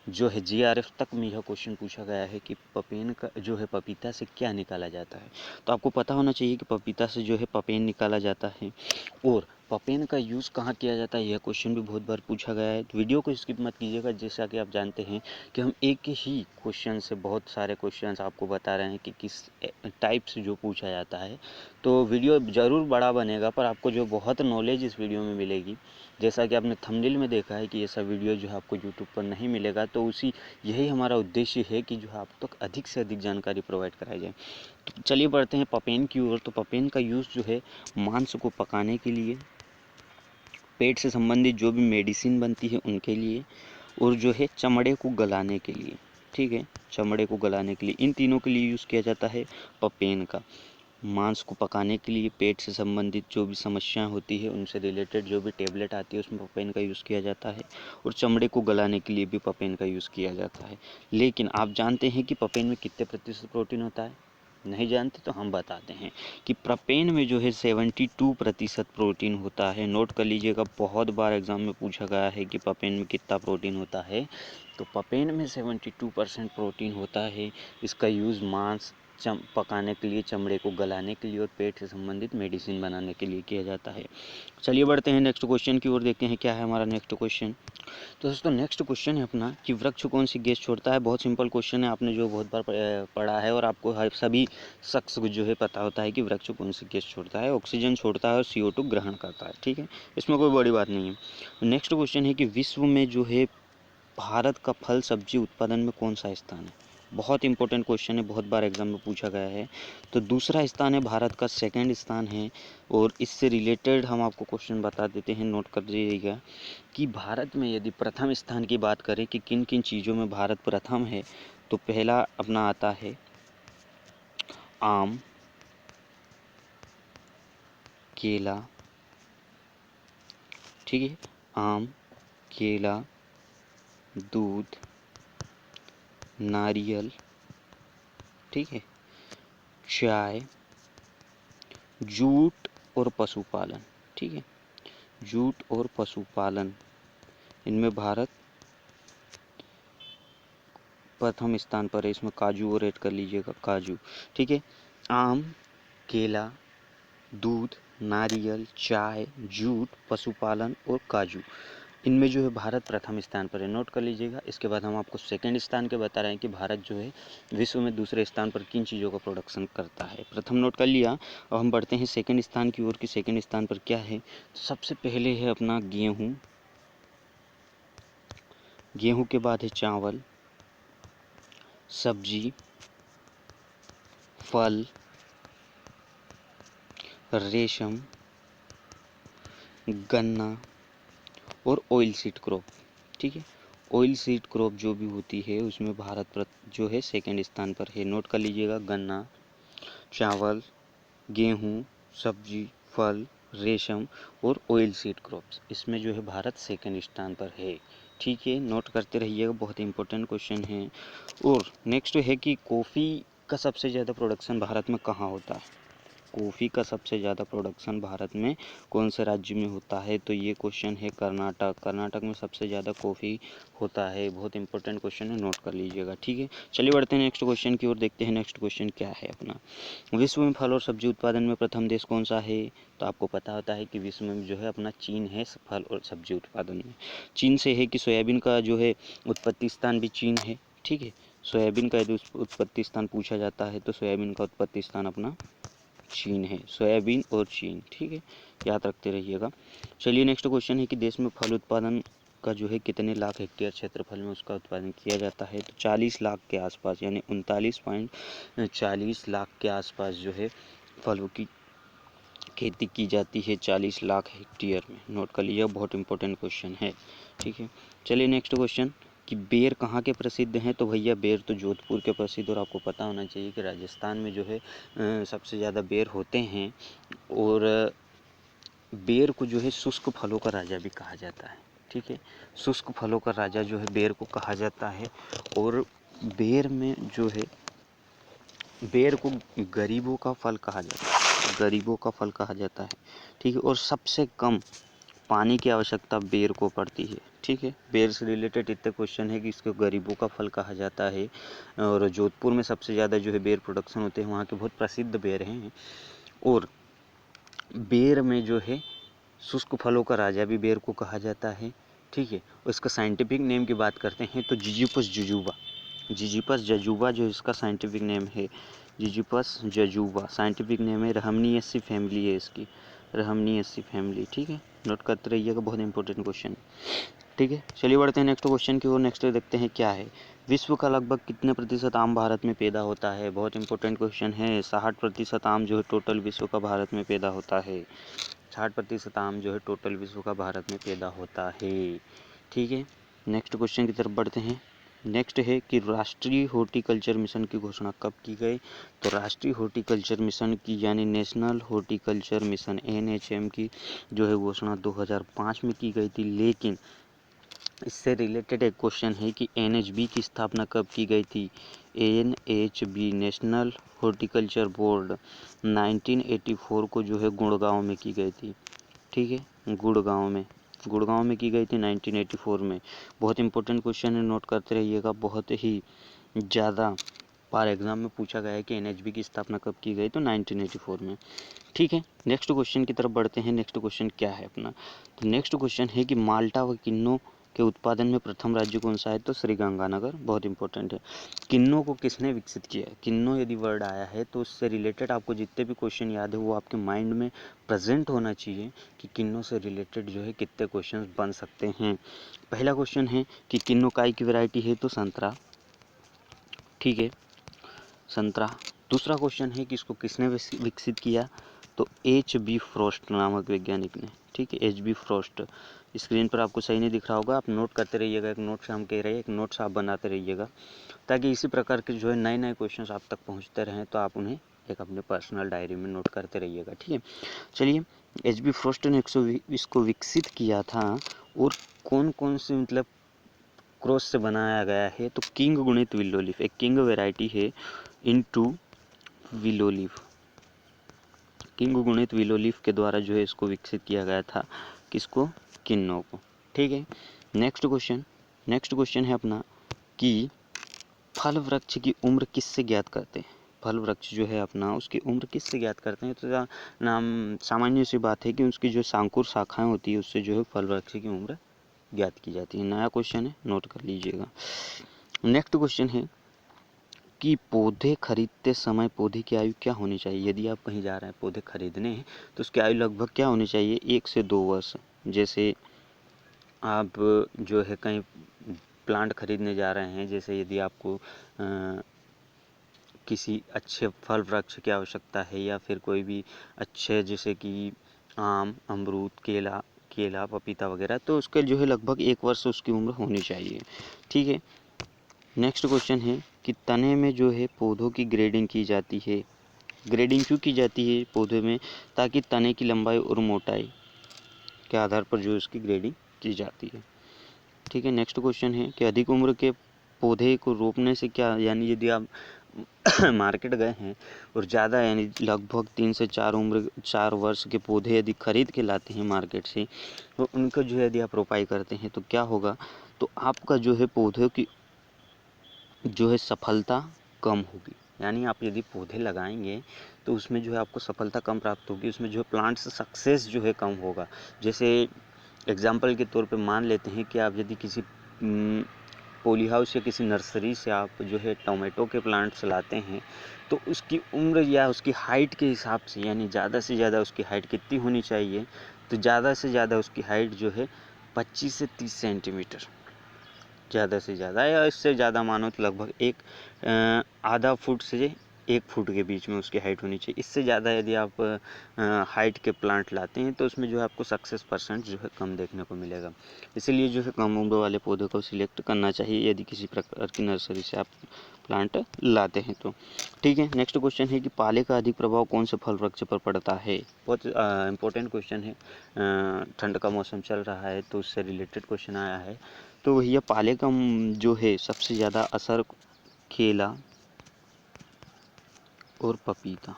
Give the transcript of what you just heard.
जो है जीआरएफ तक में यह क्वेश्चन पूछा गया है कि पपेन का जो है पपीता से क्या निकाला जाता है। तो आपको पता होना चाहिए कि पपीता से जो है पपेन निकाला जाता है। और पपेन का यूज़ कहाँ किया जाता है, यह क्वेश्चन भी बहुत बार पूछा गया है। तो वीडियो को स्किप मत कीजिएगा, जैसा कि आप जानते हैं कि हम एक ही क्वेश्चन से बहुत सारे क्वेश्चंस आपको बता रहे हैं कि किस टाइप से जो पूछा जाता है। तो वीडियो ज़रूर बड़ा बनेगा, पर आपको जो बहुत नॉलेज इस वीडियो में मिलेगी। जैसा कि आपने थंबनेल में देखा है कि ये सब वीडियो जो है आपको यूट्यूब पर नहीं मिलेगा, तो यही हमारा उद्देश्य है कि जो है आप तक अधिक से अधिक जानकारी प्रोवाइड कराई जाए। तो चलिए बढ़ते हैं पपेन की ओर। तो पपेन का यूज़ जो है मांस को पकाने के लिए, पेट से संबंधित जो भी मेडिसिन बनती है उनके लिए, और जो है चमड़े को गलाने के लिए। ठीक है, चमड़े को गलाने के लिए, इन तीनों के लिए यूज़ किया जाता है पपेन का। मांस को पकाने के लिए, पेट से संबंधित जो भी समस्याएं होती है उनसे रिलेटेड जो भी टेबलेट आती है उसमें पपेन का यूज़ किया जाता है, और चमड़े को गलाने के लिए भी पपेन का यूज़ किया जाता है। लेकिन आप जानते हैं कि पपेन में कितने प्रतिशत प्रोटीन होता है? नहीं जानते तो हम बताते हैं कि पपेन में जो है 72% प्रोटीन होता है। नोट कर लीजिएगा, बहुत बार एग्जाम में पूछा गया है कि पपेन में कितना प्रोटीन होता है। तो पपेन में 72% प्रोटीन होता है। इसका यूज़ मांस पकाने के लिए, चमड़े को गलाने के लिए और पेट से संबंधित मेडिसिन बनाने के लिए किया जाता है। चलिए बढ़ते हैं नेक्स्ट क्वेश्चन की ओर, देखते हैं क्या है हमारा नेक्स्ट क्वेश्चन। तो दोस्तों नेक्स्ट क्वेश्चन है अपना कि वृक्ष कौन सी गैस छोड़ता है। बहुत सिंपल क्वेश्चन है, आपने जो बहुत बार पढ़ा है और आपको हर सभी शख्स को जो है पता होता है कि वृक्ष कौन सी गैस छोड़ता है। ऑक्सीजन छोड़ता है और CO2 ग्रहण करता है। ठीक है, इसमें कोई बड़ी बात नहीं है। नेक्स्ट क्वेश्चन है कि विश्व में जो है भारत का फल सब्जी उत्पादन में कौन सा स्थान है। बहुत इंपॉर्टेंट क्वेश्चन है, बहुत बार एग्जाम में पूछा गया है। तो दूसरा स्थान है भारत का, सेकंड स्थान है। और इससे रिलेटेड हम आपको क्वेश्चन बता देते हैं, नोट कर लीजिएगा कि भारत में यदि प्रथम स्थान की बात करें कि किन किन चीज़ों में भारत प्रथम है, तो पहला अपना आता है आम, केला। ठीक है, आम, केला, दूध, नारियल, ठीक है, चाय, जूट और पशुपालन। ठीक है, जूट और पशुपालन, इनमें भारत प्रथम स्थान पर है। इसमें काजू और ऐड कर लीजिएगा, काजू। ठीक है, आम, केला, दूध, नारियल, चाय, जूट, पशुपालन और काजू, इनमें जो है भारत प्रथम स्थान पर है। नोट कर लीजिएगा। इसके बाद हम आपको सेकंड स्थान के बता रहे हैं कि भारत जो है विश्व में दूसरे स्थान पर किन चीज़ों का प्रोडक्शन करता है। प्रथम नोट कर लिया, अब हम बढ़ते हैं सेकंड स्थान की ओर कि सेकंड स्थान पर क्या है। तो सबसे पहले है अपना गेहूँ, गेहूँ के बाद है चावल, सब्जी, फल, रेशम, गन्ना और ऑयल सीड क्रॉप। ठीक है, ऑयल सीड क्रॉप जो भी होती है उसमें भारत जो है सेकंड स्थान पर है। नोट कर लीजिएगा, गन्ना, चावल, गेहूँ, सब्जी, फल, रेशम और ऑयल सीड क्रॉप्स, इसमें जो है भारत सेकंड स्थान पर है। ठीक है, नोट करते रहिएगा, बहुत इंपॉर्टेंट क्वेश्चन है। और नेक्स्ट है कि कॉफ़ी का सबसे ज़्यादा प्रोडक्शन भारत में कहाँ होता है। कॉफ़ी का सबसे ज़्यादा प्रोडक्शन भारत में कौन से राज्य में होता है। तो ये क्वेश्चन है कर्नाटक। कर्नाटक में सबसे ज़्यादा कॉफ़ी होता है। बहुत इंपॉर्टेंट क्वेश्चन है, नोट कर लीजिएगा। ठीक है, चलिए बढ़ते हैं नेक्स्ट क्वेश्चन की ओर, देखते हैं नेक्स्ट क्वेश्चन क्या है अपना। विश्व में फल और सब्जी उत्पादन में प्रथम देश कौन सा है। तो आपको पता होता है कि विश्व में जो है अपना चीन है फल और सब्जी उत्पादन में। चीन से है कि सोयाबीन का जो है उत्पत्ति स्थान भी चीन है। ठीक है, सोयाबीन का यदि उत्पत्ति स्थान पूछा जाता है तो सोयाबीन का उत्पत्ति स्थान अपना चीन है। सोयाबीन और चीन, ठीक है, याद रखते रहिएगा। चलिए नेक्स्ट क्वेश्चन है कि देश में फल उत्पादन का जो है कितने लाख हेक्टेयर क्षेत्रफल में उसका उत्पादन किया जाता है। तो 40 लाख के आसपास, यानी 39.40 लाख के आसपास जो है फलों की खेती की जाती है 40 लाख हेक्टेयर में। नोट कर लीजिए, बहुत इंपॉर्टेंट क्वेश्चन है। ठीक है, चलिए नेक्स्ट क्वेश्चन कि बेर कहाँ के प्रसिद्ध हैं। तो भैया बेर तो जोधपुर के प्रसिद्ध, और आपको पता होना चाहिए कि राजस्थान में जो है सबसे ज़्यादा बेर होते हैं। और बेर को जो है शुष्क फलों का राजा भी कहा जाता है। ठीक है, शुष्क फलों का राजा जो है बेर को कहा जाता है। और बेर में जो है, बेर को गरीबों का फल कहा जाता है, गरीबों का फल कहा जाता है। ठीक है, और सबसे कम पानी की आवश्यकता बेर को पड़ती है। ठीक है। बेर से रिलेटेड इतने क्वेश्चन है कि इसको गरीबों का फल कहा जाता है, और जोधपुर में सबसे ज़्यादा जो है बेर प्रोडक्शन होते हैं, वहाँ के बहुत प्रसिद्ध बेर हैं। और बेर में जो है शुष्क फलों का राजा भी बेर को कहा जाता है, ठीक है। और इसका साइंटिफिक नेम की बात करते हैं तो जिजिपस जुजुबा, जिजिपस जजुबा जो इसका साइंटिफिक नेम है, जिजिपस जजुबा साइंटिफिक नेम है। रहमनियसी फैमिली है इसकी, रहमनियसी फैमिली, ठीक है। नोट करते रहिएगा, बहुत इंपॉर्टेंट क्वेश्चन, ठीक है। चलिए बढ़ते हैं नेक्स्ट क्वेश्चन की ओर। नेक्स्ट देखते हैं क्या है। विश्व का लगभग कितने प्रतिशत आम भारत में पैदा होता है? बहुत इंपॉर्टेंट क्वेश्चन है। 60% आम जो है टोटल विश्व का भारत में पैदा होता है। 60% आम जो है टोटल विश्व का भारत में पैदा होता है, ठीक है। नेक्स्ट क्वेश्चन की तरफ बढ़ते हैं। नेक्स्ट है कि राष्ट्रीय हॉर्टिकल्चर मिशन की घोषणा कब की गई? तो राष्ट्रीय हॉर्टिकल्चर मिशन की यानी नेशनल हॉर्टिकल्चर मिशन NHM की जो है घोषणा 2005 में की गई थी। लेकिन इससे रिलेटेड एक क्वेश्चन है कि NHB की स्थापना कब की गई थी? NHB नेशनल हॉर्टिकल्चर बोर्ड 1984 को जो है गुड़गांव में की गई थी, ठीक है। गुड़गांव में की गई थी 1984 में। बहुत इंपॉर्टेंट क्वेश्चन है, नोट करते रहिएगा, बहुत ही ज़्यादा बार एग्जाम में पूछा गया है कि NHB की स्थापना कब की गई, तो 1984 में, ठीक है। नेक्स्ट क्वेश्चन की तरफ बढ़ते हैं। नेक्स्ट क्वेश्चन क्या है अपना? तो नेक्स्ट क्वेश्चन है कि माल्टा व किन्नो के उत्पादन में प्रथम राज्य कौन सा है? तो श्रीगंगानगर। बहुत इंपॉर्टेंट है। किन्नो को किसने विकसित किया है? किन्नो यदि वर्ड आया है तो उससे रिलेटेड आपको जितने भी क्वेश्चन याद है वो आपके माइंड में प्रेजेंट होना चाहिए कि किन्नो से रिलेटेड जो है कितने क्वेश्चन बन सकते हैं। पहला क्वेश्चन है कि किन्नो काय की वैरायटी है? तो संतरा, ठीक है, संतरा। दूसरा क्वेश्चन है कि इसको किसने विकसित किया? तो HB फ्रॉस्ट नामक वैज्ञानिक ने, ठीक है, HB फ्रॉस्ट। स्क्रीन पर आपको सही नहीं दिख रहा होगा, आप नोट करते रहिएगा। एक नोट से हम कह रहे हैं, एक नोट्स आप बनाते रहिएगा ताकि इसी प्रकार के जो है नए नए क्वेश्चन आप तक पहुंचते रहें, तो आप उन्हें एक अपने पर्सनल डायरी में नोट करते रहिएगा, ठीक है। चलिए, HB फ्रॉस्ट ने इसको विकसित किया था, और कौन कौन से मतलब क्रॉस से बनाया गया है? तो किंग गुणित विलो लीफ, एक किंग वैरायटी है इनटू विलो लीफ, किंग गुणित विलो लीफ के द्वारा जो है इसको विकसित किया गया था। किसको? किन्नो को, ठीक है। नेक्स्ट क्वेश्चन है अपना कि फल वृक्ष की उम्र किससे ज्ञात करते हैं? फल वृक्ष जो है अपना उसकी उम्र किससे ज्ञात करते हैं? तो नाम सामान्य सी बात है कि उसकी जो सांकुर शाखाएं होती है उससे जो है फल वृक्ष की उम्र ज्ञात की जाती है। नया क्वेश्चन है, नोट कर लीजिएगा। नेक्स्ट क्वेश्चन है कि पौधे खरीदते समय पौधे की आयु क्या होनी चाहिए? यदि आप कहीं जा रहे हैं पौधे खरीदने हैं तो उसकी आयु लगभग क्या होनी चाहिए? 1 से 2 वर्ष। जैसे आप जो है कहीं प्लांट खरीदने जा रहे हैं, जैसे यदि आपको किसी अच्छे फल वृक्ष की आवश्यकता है या फिर कोई भी अच्छे जैसे कि आम, अमरूद, केला, पपीता वगैरह, तो उसके जो है लगभग 1 वर्ष उसकी उम्र होनी चाहिए, ठीक है। नेक्स्ट क्वेश्चन है कि तने में जो है पौधों की ग्रेडिंग की जाती है। ग्रेडिंग क्यों की जाती है पौधे में? ताकि तने की लंबाई और मोटाई के आधार पर जो इसकी ग्रेडिंग की जाती है, ठीक है। नेक्स्ट क्वेश्चन है कि अधिक उम्र के पौधे को रोपने से क्या, यानी यदि आप मार्केट गए हैं और ज़्यादा यानी लगभग 3 से 4 वर्ष के पौधे यदि खरीद के लाते हैं मार्केट से, तो उनको जो है यदि आप रोपाई करते हैं तो क्या होगा? तो आपका जो है पौधों की जो है सफलता कम होगी। यानी आप यदि पौधे लगाएंगे तो उसमें जो है आपको सफलता कम प्राप्त होगी, उसमें जो है प्लांट्स सक्सेस जो है कम होगा। जैसे एग्जाम्पल के तौर पे मान लेते हैं कि आप यदि किसी पॉली हाउस या किसी नर्सरी से आप जो है टोमेटो के प्लांट्स लाते हैं तो उसकी उम्र या उसकी हाइट के हिसाब से, यानी ज़्यादा से ज़्यादा उसकी हाइट कितनी होनी चाहिए? तो ज़्यादा से ज़्यादा उसकी हाइट जो है 25 से 30 सेंटीमीटर, ज़्यादा से ज़्यादा, या इससे ज़्यादा मानो तो लगभग आधा फुट से 1 फुट के बीच में उसकी हाइट होनी चाहिए। इससे ज़्यादा यदि आप हाइट के प्लांट लाते हैं तो उसमें जो है आपको सक्सेस परसेंट जो है कम देखने को मिलेगा। इसीलिए जो है कम उम्र वाले पौधे को सिलेक्ट करना चाहिए यदि किसी प्रकार की नर्सरी से आप प्लांट लाते हैं तो, ठीक है। नेक्स्ट क्वेश्चन है कि पाले का अधिक प्रभाव कौन से फल वृक्ष पर पड़ता है? बहुत इंपॉर्टेंट क्वेश्चन है। ठंड का मौसम चल रहा है तो उससे रिलेटेड क्वेश्चन आया है। तो भैया पाले का जो है सबसे ज़्यादा असर केला और पपीता,